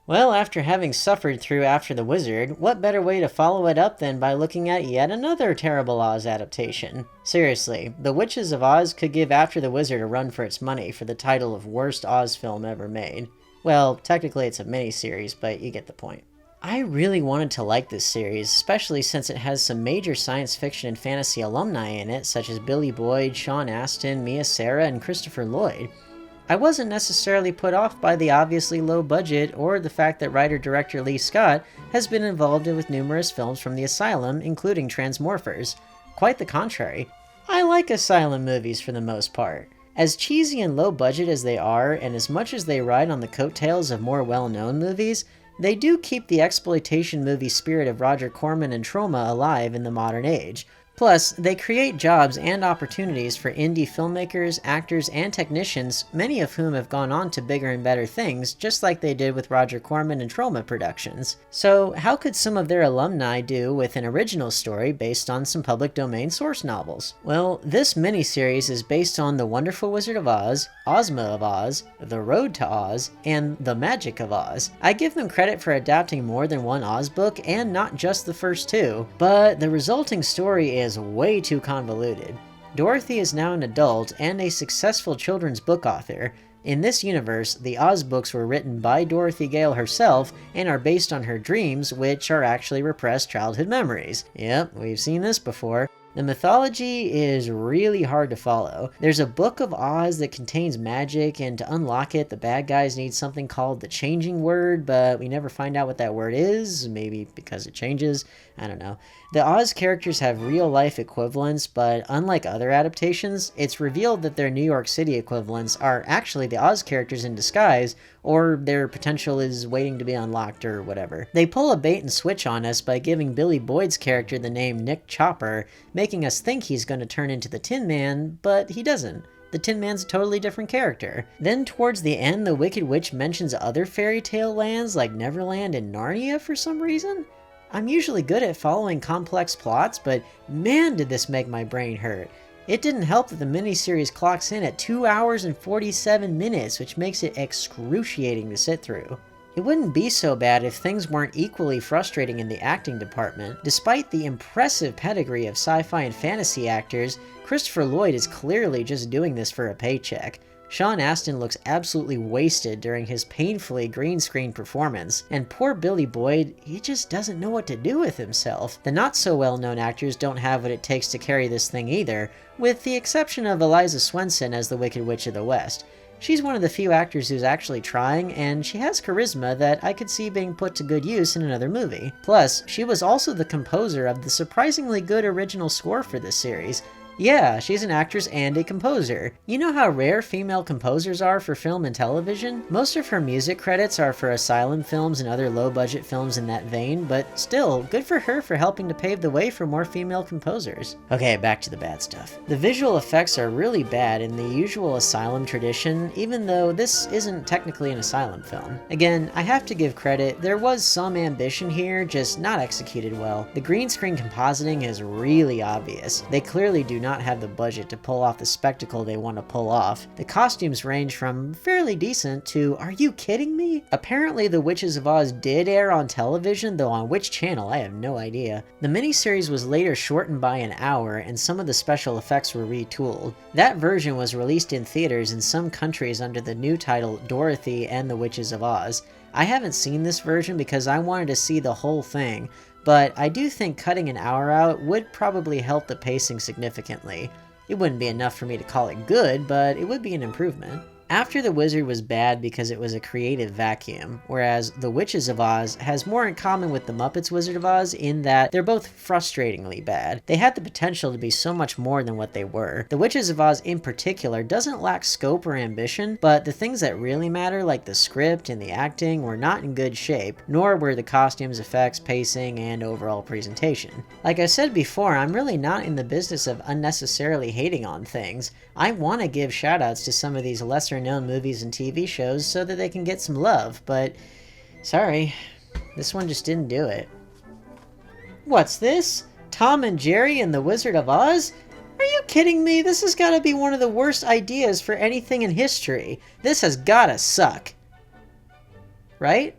Well, after having suffered through After the Wizard, what better way to follow it up than by looking at yet another terrible Oz adaptation? Seriously, The Witches of Oz could give After the Wizard a run for its money for the title of worst Oz film ever made. Well, technically it's a miniseries, but you get the point. I really wanted to like this series, especially since it has some major science fiction and fantasy alumni in it, such as Billy Boyd, Sean Astin, Mia Sara, and Christopher Lloyd. I wasn't necessarily put off by the obviously low budget or the fact that writer-director Lee Scott has been involved with numerous films from the Asylum, including Transmorphers. Quite the contrary. I like Asylum movies for the most part. As cheesy and low budget as they are, and as much as they ride on the coattails of more well-known movies, they do keep the exploitation movie spirit of Roger Corman and Troma alive in the modern age. Plus, they create jobs and opportunities for indie filmmakers, actors, and technicians, many of whom have gone on to bigger and better things, just like they did with Roger Corman and Troma Productions. So, how could some of their alumni do with an original story based on some public domain source novels? Well, this miniseries is based on The Wonderful Wizard of Oz, Ozma of Oz, The Road to Oz, and The Magic of Oz. I give them credit for adapting more than one Oz book, and not just the first two, but the resulting story is way too convoluted. Dorothy is now an adult and a successful children's book author. In this universe, the Oz books were written by Dorothy Gale herself and are based on her dreams, which are actually repressed childhood memories. Yep, we've seen this before. The mythology is really hard to follow. There's a book of Oz that contains magic, and to unlock it, the bad guys need something called the changing word, but we never find out what that word is, maybe because it changes, I don't know. The Oz characters have real-life equivalents, but unlike other adaptations, it's revealed that their New York City equivalents are actually the Oz characters in disguise, or their potential is waiting to be unlocked or whatever. They pull a bait and switch on us by giving Billy Boyd's character the name Nick Chopper, making us think he's going to turn into the Tin Man, but he doesn't. The Tin Man's a totally different character. Then towards the end, the Wicked Witch mentions other fairy tale lands like Neverland and Narnia for some reason. I'm usually good at following complex plots, but man did this make my brain hurt. It didn't help that the miniseries clocks in at 2 hours and 47 minutes, which makes it excruciating to sit through. It wouldn't be so bad if things weren't equally frustrating in the acting department. Despite the impressive pedigree of sci-fi and fantasy actors, Christopher Lloyd is clearly just doing this for a paycheck. Sean Astin looks absolutely wasted during his painfully green screen performance, and poor Billy Boyd, he just doesn't know what to do with himself. The not so well known actors don't have what it takes to carry this thing either, with the exception of Eliza Swenson as the Wicked Witch of the West. She's one of the few actors who's actually trying, and she has charisma that I could see being put to good use in another movie. Plus, she was also the composer of the surprisingly good original score for this series. Yeah, she's an actress and a composer. You know how rare female composers are for film and television? Most of her music credits are for Asylum films and other low-budget films in that vein, but still, good for her for helping to pave the way for more female composers. Okay, back to the bad stuff. The visual effects are really bad in the usual Asylum tradition, even though this isn't technically an Asylum film. Again, I have to give credit, there was some ambition here, just not executed well. The green screen compositing is really obvious. They clearly do not have the budget to pull off the spectacle they want to pull off. The costumes range from fairly decent to, are you kidding me? Apparently The Witches of Oz did air on television, though on which channel I have no idea. The miniseries was later shortened by an hour, and some of the special effects were retooled. That version was released in theaters in some countries under the new title Dorothy and the Witches of Oz. I haven't seen this version because I wanted to see the whole thing, but I do think cutting an hour out would probably help the pacing significantly. It wouldn't be enough for me to call it good, but it would be an improvement. After the Wizard was bad because it was a creative vacuum, whereas The Witches of Oz has more in common with The Muppets Wizard of Oz in that they're both frustratingly bad. They had the potential to be so much more than what they were. The Witches of Oz in particular doesn't lack scope or ambition, but the things that really matter, like the script and the acting, were not in good shape, nor were the costumes, effects, pacing, and overall presentation. Like I said before, I'm really not in the business of unnecessarily hating on things. I want to give shoutouts to some of these lesser known movies and TV shows so that they can get some love, but sorry, this one just didn't do it. What's this? Tom and Jerry and the Wizard of Oz? Are you kidding me? This has got to be one of the worst ideas for anything in history. This has gotta suck. Right?